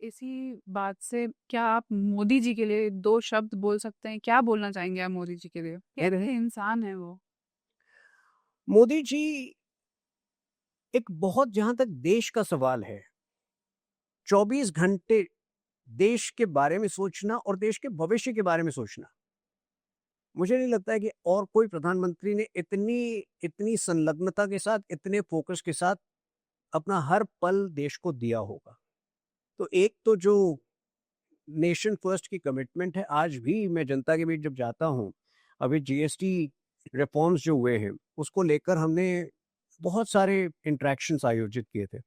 इसी बात से क्या आप मोदी जी के लिए 2 शब्द बोल सकते हैं? क्या बोलना चाहेंगे आप मोदी जी के लिए? कैसे इंसान हैं वो? मोदी जी एक बहुत जहाँ तक देश का सवाल है, 24 घंटे देश के बारे में सोचना और देश के भविष्य के बारे में सोचना। मुझे नहीं लगता है कि और कोई प्रधानमंत्री ने इतनी इतनी संलग्नता के साथ, इतने फ़ोकस के साथ अपना हर पल देश को दिया होगा। तो एक तो जो नेशन फर्स्ट की कमिटमेंट है, आज भी मैं जनता के बीच जब जाता हूँ, अभी जीएसटी रिफॉर्म्स जो हुए हैं, उसको लेकर हमने बहुत सारे इंटरैक्शंस आयोजित किए थे।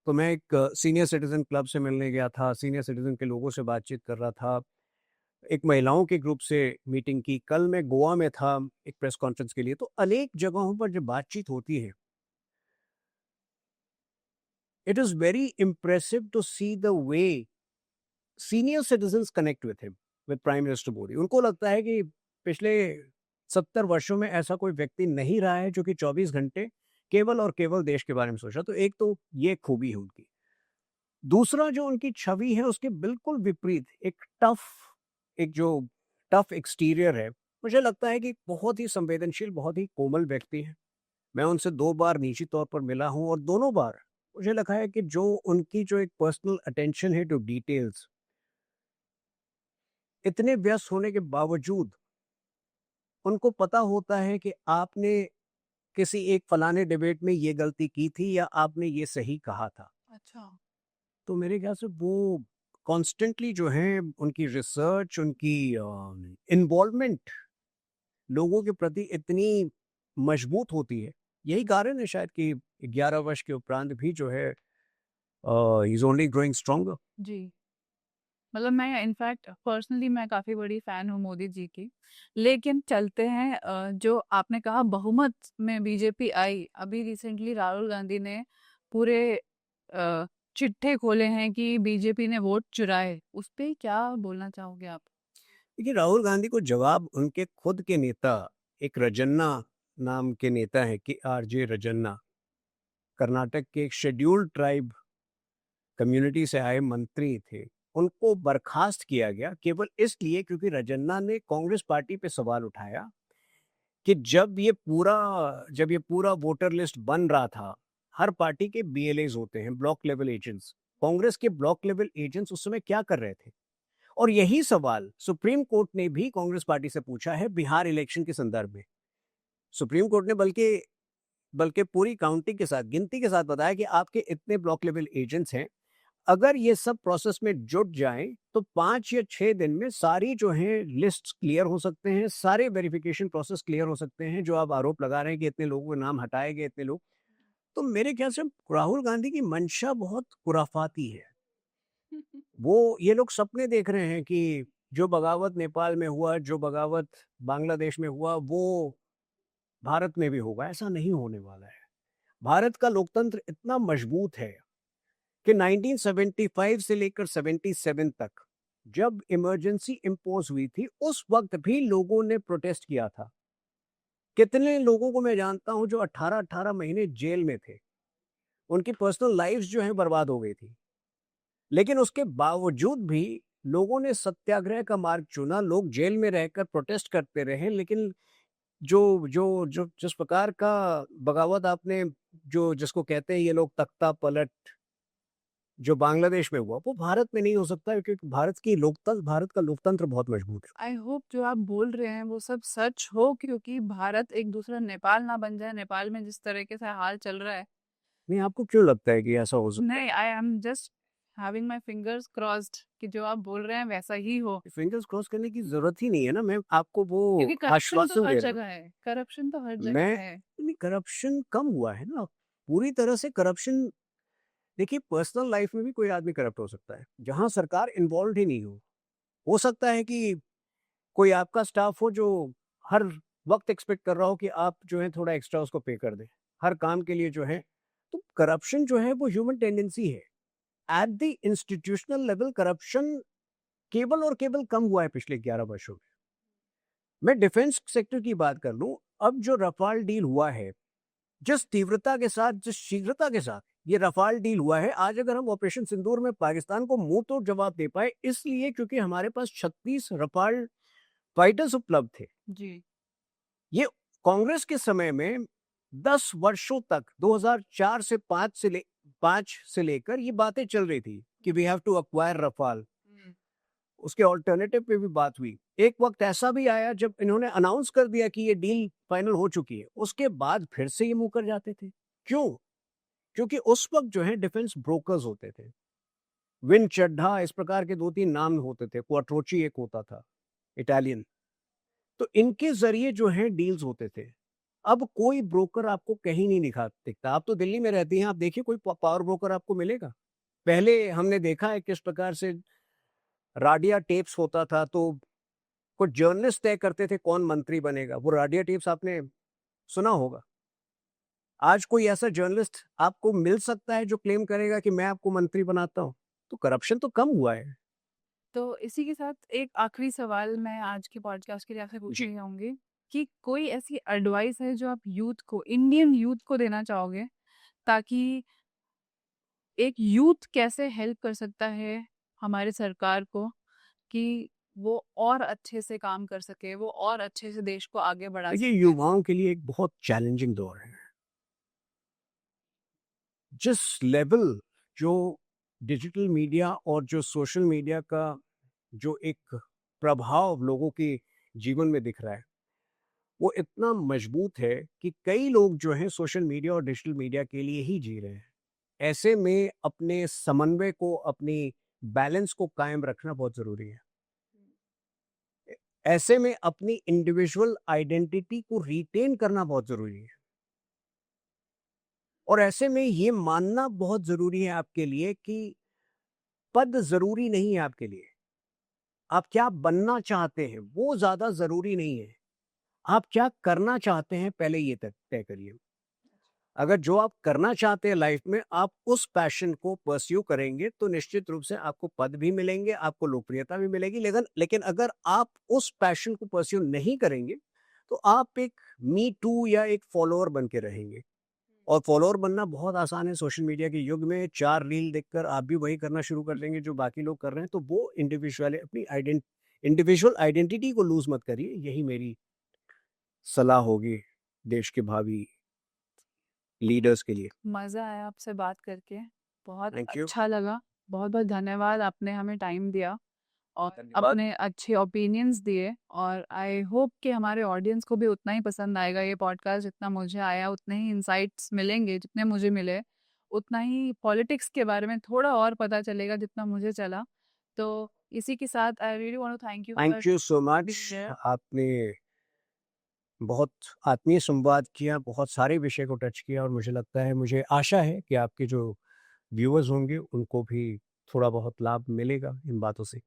तो मैं एक सीनियर सिटीज़न क्लब से मिलने गया था, सीनियर सिटीज़न के लोगों से बातचीत कर रहा था, एक महिलाओं के ग्रुप से मीटिंग की, कल मैं गोवा में था एक प्रेस कॉन्फ्रेंस के लिए, तो अनेक जगहों पर जब बातचीत होती है, it is very impressive to see the way senior citizens connect with him, with prime minister Modi. उनको लगता है कि पिछले 70 वर्षों में ऐसा कोई व्यक्ति नहीं रहा है जो कि 24 घंटे केवल और केवल देश के बारे में सोच रहा। तो एक तो ये खूबी है उनकी। दूसरा जो उनकी छवि है उसके बिल्कुल विपरीत एक जो टफ एक्सटीरियर है, मुझे लगता है कि बहुत ही संवेदनशील, बहुत ही कोमल व्यक्ति है। मैं उनसे 2 बार निजी तौर पर मिला हूँ और दोनों बार मुझे लगा है कि जो उनकी जो एक पर्सनल अटेंशन है टू डिटेल्स, इतने व्यस्त होने के बावजूद उनको पता होता है कि आपने किसी एक फलाने डिबेट में ये गलती की थी या आपने ये सही कहा था। अच्छा। तो मेरे ख्याल से वो कॉन्स्टेंटली जो है उनकी रिसर्च, उनकी इन्वॉल्वमेंट लोगों के प्रति इतनी मजबूत होती है। यही कारण है शायद कि 11 वर्ष के उपरांत भी जो है ही इज़ ओनली ग्रोइंग स्ट्रॉन्गर। जी। मतलब मैं इनफैक्ट पर्सनली मैं काफ़ी बड़ी फ़ैन हूँ मोदी जी की। लेकिन चलते हैं जो आपने कहा बहुमत में बीजेपी आई, अभी रिसेंटली राहुल गांधी ने पूरे अ, चिट्ठे खोले हैं कि बीजेपी ने वोट चुराए। उस पे क्या बोलना चाहोगे आप? देखिए, राहुल गांधी को जवाब उनके खुद के नेता, एक रजन्ना नाम के नेता हैं कि आरजे रजन्ना, कर्नाटक के एक शेड्यूल्ड ट्राइब कम्युनिटी से आए मंत्री थे। उनको बर्खास्त किया गया केवल इसलिए क्योंकि रजन्ना ने कांग्रेस पार्टी पे सवाल उठाया कि जब ये पूरा वोटर लिस्ट बन रहा था, हर पार्टी के बीएलएज होते हैं, ब्लॉक लेवल एजेंट्स। कांग्रेस के ब्लॉक लेवल एजेंट्स उस समय क्या कर रहे थे? और यही सवाल सुप्रीम कोर्ट ने भी कांग्रेस पार्टी से पूछा है बिहार इलेक्शन के संदर्भ में। सुप्रीम कोर्ट ने बल्कि बल्कि पूरी काउंटिंग के साथ, गिनती के साथ बताया कि आपके इतने ब्लॉक लेवल एजेंट्स हैं, अगर ये सब प्रोसेस में जुट जाएँ, तो 5 या 6 दिन में सारी जो हैं लिस्ट्स क्लियर हो सकते हैं, सारे वेरिफिकेशन प्रोसेस क्लियर हो सकते हैं, जो आप आरोप लगा रहे हैं कि इतने लोगों के नाम हटाए गए, इतने लोग। तो मेरे ख्याल से राहुल गांधी की मंशा बहुत खुराफाती है। वो ये लोग सपने देख रहे हैं कि जो बगावत नेपाल में हुआ, जो बगावत बांग्लादेश में हुआ, वो भारत में भी होगा। ऐसा नहीं होने वाला है। भारत का लोकतंत्र इतना मजबूत है कि 1975 से लेकर 77 तक जब इमरजेंसी इम्पोज हुई थी, उस वक्त भी लोगों ने प्रोटेस्ट किया था। कितने लोगों को मैं जानता हूं जो 18-18 महीने जेल में थे। उनकी पर्सनल लाइफ्स जो हैं बर्बाद हो गई थी। लेकिन उसके बावजूद भी लोगों ने सत्याग्रह का मार्ग चुना। लोग जेल में रहकर प्रोटेस्ट करते रहे, लेकिन जो जो जो जिस प्रकार का बगावत आपने जो जिसको कहते हैं ये लोग तख्ता पलट जो बांग्लादेश में हुआ, वो भारत में नहीं हो सकता है क्योंकि भारत का लोकतंत्र बहुत मजबूत है। आई होप जो आप बोल रहे हैं वो सब सच हो, क्योंकि भारत एक दूसरा नेपाल ना बन जाए। नेपाल में जिस तरीके से हाल चल रहा है, नहीं, आपको क्यों लगता है कि ऐसा हो सकता नहीं, I am just having my fingers crossed कि जो आप बोल रहे हैं वैसा ही हो। है? फिंगर्स क्रॉस करने की ज़रूरत ही नहीं है ना, मैं आपको वो क्योंकि करप्शन तो आश्वासन हर दे रहा हूँ। जगह है, करप्शन तो हर मैं जगह है। नहीं, करप्शन कम हुआ है ना, पूरी तरह से करप्शन। देखिए, पर्सनल लाइफ में भी कोई आदमी करप्ट हो सकता है, जहाँ सरकार इन्वॉल्व्ड ही नहीं हो। हो सकता है कि कोई आपका स्टाफ हो जो हर वक़्त एक्सपेक्ट कर रहा हो कि आप जो है थोड़ा एक्स्ट्रा उसको पे कर दें, हर काम के लिए जो है। तो करप्शन जो है वो ह्यूमन टेंडेंसी है। At the institutional level corruption केवल और केवल कम हुआ है पिछले 11 वर्षों में। मैं डिफेंस सेक्टर की बात कर लूं, अब जो रफाल डील हुआ है, जिस तीव्रता के साथ, जिस शीघ्रता के साथ ये रफाल डील हुआ है। आज अगर हम ऑपरेशन सिंदूर में पाकिस्तान को मुंह तोड़ जवाब दे पाए, इसलिए क्योंकि हमारे पास 36 रफाल फाइटर्स उपलब्ध थे। जी। ये कांग्रेस के समय में 10 वर्षों तक 2004 से 5 से लेकर ये बातें चल रही थी कि we have to acquire Rafale. हुँ। उसके ऑल्टरनेटिव पे भी बात हुई। एक वक्त ऐसा भी आया जब इन्होंने अनाउंस कर दिया कि ये डील फाइनल हो चुकी है, उसके बाद फिर से ये मुकर जाते थे। क्यों? क्योंकि उस वक्त जो है डिफेंस ब्रोकर्स होते थे, विन चड्ढा, इस प्रकार के 2-3 नाम होते थे, क्वाट्रोची एक होता था, इटालियन। तो इनके जरिए जो है डील्स होते थे। अब कोई ब्रोकर आपको कहीं नहीं दिखता। आप तो दिल्ली में रहती हैं, आप देखिए कोई पावर ब्रोकर आपको मिलेगा। पहले हमने देखा है किस प्रकार से राडिया टेप्स होता था, तो कुछ जर्नलिस्ट तय करते थे कौन मंत्री बनेगा। वो राडिया टेप्स आपने सुना होगा। आज कोई ऐसा जर्नलिस्ट आपको मिल सकता है जो क्लेम करेगा कि मैं आपको मंत्री बनाता हूँ? तो करप्शन तो कम हुआ है। तो इसी के साथ एक आखिरी सवाल मैं आज के पॉडकास्ट के लिए आपसे जी। पूछना चाहूँगी कि कोई ऐसी एडवाइस है जो आप यूथ को, इंडियन यूथ को देना चाहोगे, ताकि एक यूथ कैसे हेल्प कर सकता है हमारी सरकार को कि वो और अच्छे से काम कर सके, वो और अच्छे से देश को आगे बढ़ा देखिए, सके? युवाओं के लिए एक बहुत चैलेंजिंग दौर है। जिस लेवल जो डिजिटल मीडिया और जो सोशल मीडिया का जो एक प्रभाव लोगों के जीवन में दिख रहा है, वो इतना मजबूत है कि कई लोग जो हैं सोशल मीडिया और डिजिटल मीडिया के लिए ही जी रहे हैं। ऐसे में अपने समन्वय को, अपनी बैलेंस को कायम रखना बहुत ज़रूरी है। ऐसे में अपनी इंडिविजुअल आइडेंटिटी को रिटेन करना बहुत ज़रूरी है। और ऐसे में ये मानना बहुत ज़रूरी है आपके लिए कि पद ज़रूरी नहीं है आपके लिए। आप क्या बनना चाहते हैं, वो ज़्यादा ज़रूरी नहीं है। आप क्या करना चाहते हैं, पहले ये तय करिए। अगर जो आप करना चाहते हैं लाइफ में, आप उस पैशन को परस्यू करेंगे, तो निश्चित रूप से आपको पद भी मिलेंगे, आपको लोकप्रियता भी मिलेगी। लेकिन अगर आप उस पैशन को परस्यू नहीं करेंगे, तो आप एक मी टू या एक फॉलोअर बन के रहेंगे। और फॉलोअर बनना बहुत आसान है सोशल मीडिया के युग में। 4 रील देखकर आप भी वही करना शुरू कर देंगे जो बाकी लोग कर रहे हैं। तो वो इंडिविजुअल आइडेंटिटी को लूज़ मत करिए, यही मेरी सलाह होगी देश के भावी लीडर्स के लिए। मज़ा आया आपसे बात करके, बहुत थैंक यू। अच्छा लगा। बहुत-बहुत धन्यवाद, आपने हमें टाइम दिया और धन्यवाद। अपने अच्छे ओपिनियंस दिए, और आई होप कि हमारे ऑडियंस को भी उतना ही पसंद आएगा ये पॉडकास्ट जितना मुझे आया। उतने ही इनसाइट्स मिलेंगे जितने मुझे मिले, उतना ही पॉलिटिक्स के बारे में थोड़ा और पता चलेगा जितना मुझे चला। तो इसी के साथ I really want to thank you for thank you so much. Being here. आपने बहुत आत्मीय संवाद किया, बहुत सारे विषय को टच किया और मुझे लगता है, मुझे आशा है कि आपके जो व्यूअर्स होंगे उनको भी थोड़ा बहुत लाभ मिलेगा इन बातों से।